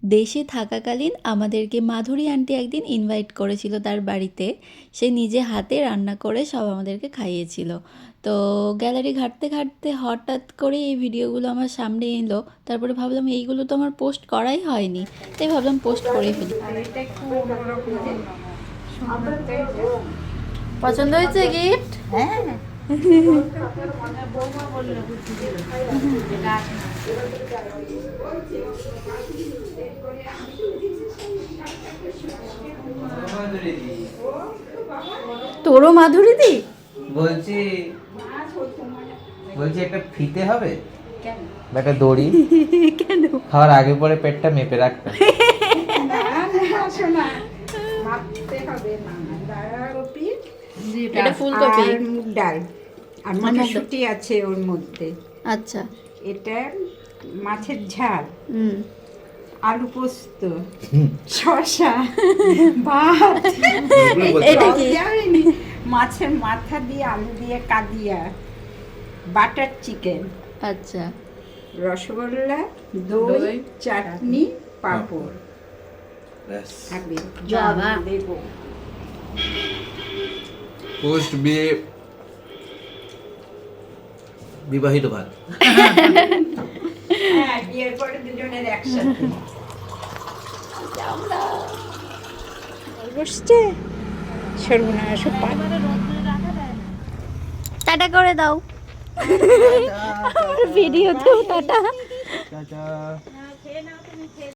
দেশে থাকাকালীন আমাদেরকে মাধুরী আন্টি একদিন ইনভাইট করেছিল তার বাড়িতে। সে নিজে হাতে রান্না করে সব আমাদেরকে খাইয়েছিল। তো গ্যালারি ঘাঁটতে ঘাঁটতে হঠাৎ করে এই ভিডিওগুলো আমার সামনে এলো। তারপরে ভাবলাম এইগুলো তো আমার পোস্ট করাই হয়নি, তাই ভাবলাম পোস্ট করে ফেলি। পছন্দ হয়েছে গিফট? হ্যাঁ। তোরও মাধুরী দি? বলছি বলছি একটা ফিতে হবে, একটা দড়ি। কেন? খাওয়ার আগে পরে পেটটা মেপে রাখতে। এটা ফুলকপি আর মুগ ডাল আর মটরশুঁটি আছে ওর মধ্যে। আচ্ছা। এটা মাছের ঝাল, হুম। আলু পোস্ত, শসা, ভাত, এটা কি? জানেনি? মাছের মাথা দিয়ে আলু দিয়ে কাদিয়া, বাটার চিকেন, আচ্ছা। রসগোল্লা, দই, চাটনি, পাঁপড়। থাকবে বাবা। দেবো। পোস্ট বিয়ে বিবাহিত ভাত। হ্যাঁ, বিয়ের পরে দুজনের একসাথে বসছে। সর্বনাশ, টাটা করে দাও। ভিডিওতেও টাটা।